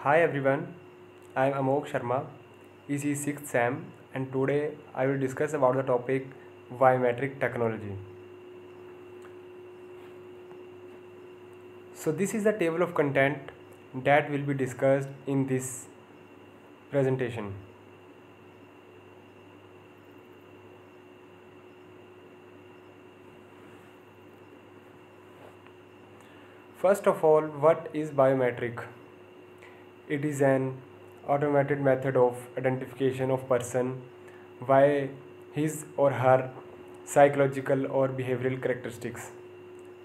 Hi everyone, I am Amok Sharma, EC 6th SAM, and today I will discuss about the topic biometric technology. So this is the table of content that will be discussed in this presentation. First of all, what is biometric? It is an automated method of identification of person by his or her psychological or behavioral characteristics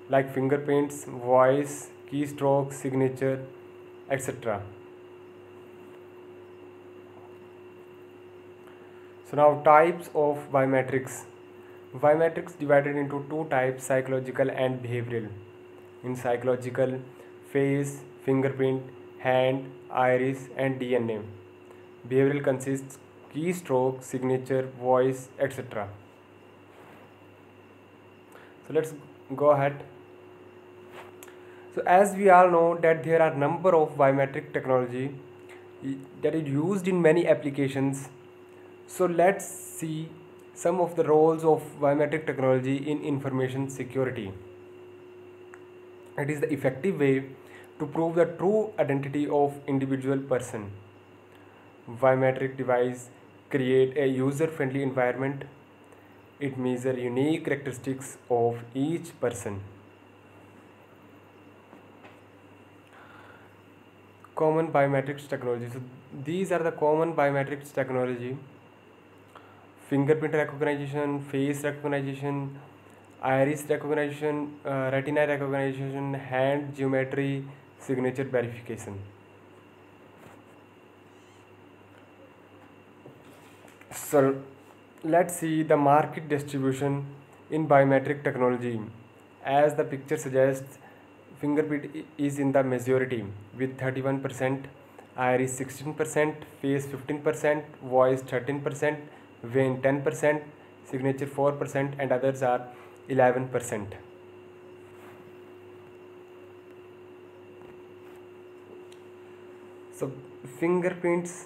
like fingerprints, voice, keystroke, signature, etc. So now types of biometrics. Biometrics divided into two types, psychological and behavioral. In psychological, face, fingerprint, hand, iris and DNA. Behavioral consists keystroke, signature, voice, etc. So let's go ahead. So as we all know that there are number of biometric technology that is used in many applications. So let's see some of the roles of biometric technology in information security. It is the effective way to prove the true identity of individual person. Biometric device create a user-friendly environment. It measures unique characteristics of each person. Common biometrics technology. So these are the common biometrics technology: fingerprint recognition, face recognition, iris recognition, retina recognition, hand geometry, signature verification. So let's see the market distribution in biometric technology. As the picture suggests, fingerprint is in the majority with 31%, iris 16%, face 15%, voice 13%, vein 10%, signature 4%, and others are 11%. So fingerprints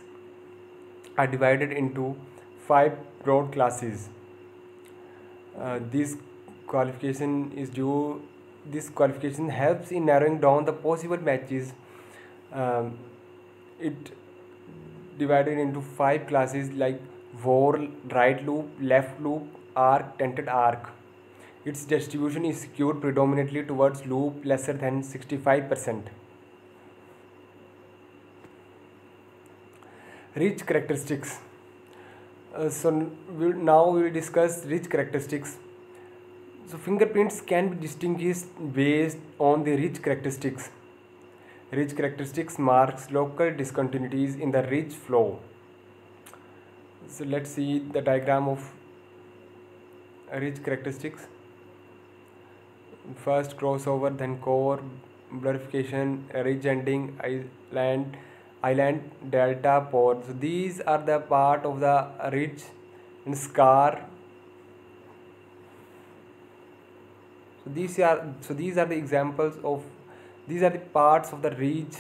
are divided into five broad classes. This qualification is due. This qualification helps in narrowing down the possible matches. Um, it divided into five classes like whorl, right loop, left loop, arc, tinted arc. Its distribution is skewed predominantly towards loop lesser than 65%. Rich characteristics. Now we will discuss rich characteristics. So fingerprints can be distinguished based on the rich characteristics. Rich characteristics marks local discontinuities in the rich flow. So let's see the diagram of rich characteristics. First crossover, then core, blurification, ridge ending, island, delta, port. So these are the part of the ridge and scar. These are the examples of, these are the parts of the ridge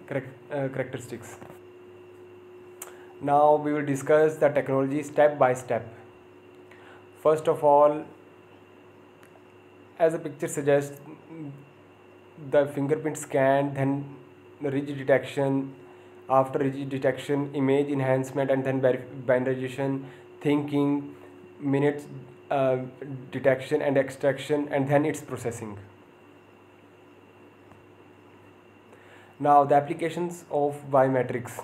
characteristics. Now we will discuss the technology step by step. First of all, as the picture suggests, the fingerprint scan, then the ridge detection, after ridge detection, image enhancement, and then binarization, thinking, minutes detection and extraction, and then its processing. Now the applications of biometrics.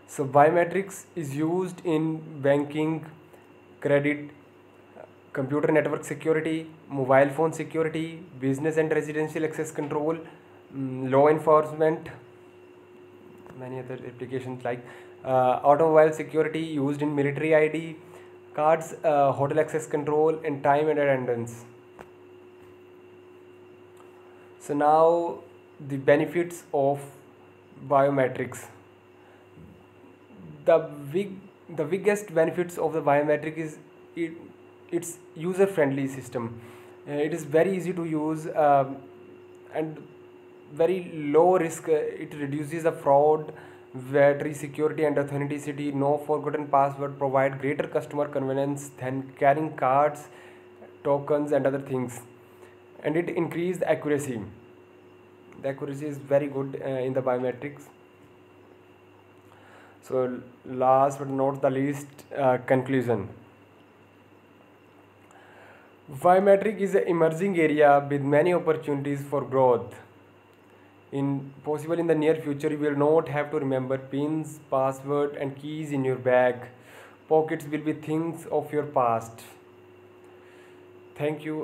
So biometrics is used in banking, credit, computer network security, mobile phone security, business and residential access control, law enforcement, many other applications like automobile security used in military ID, cards, hotel access control, and time and attendance. So now the benefits of biometrics. The biggest benefits of the biometric is its user friendly system. It is very easy to use, and very low risk. It reduces the fraud, battery security and authenticity. No forgotten password provide greater customer convenience than carrying cards, tokens and other things. And it increase the accuracy. The accuracy is very good in the biometrics. So last but not the least, conclusion. Biometric is an emerging area with many opportunities for growth. In possible in the near future, you will not have to remember pins, password, and keys in your bag. Pockets will be things of your past. Thank you.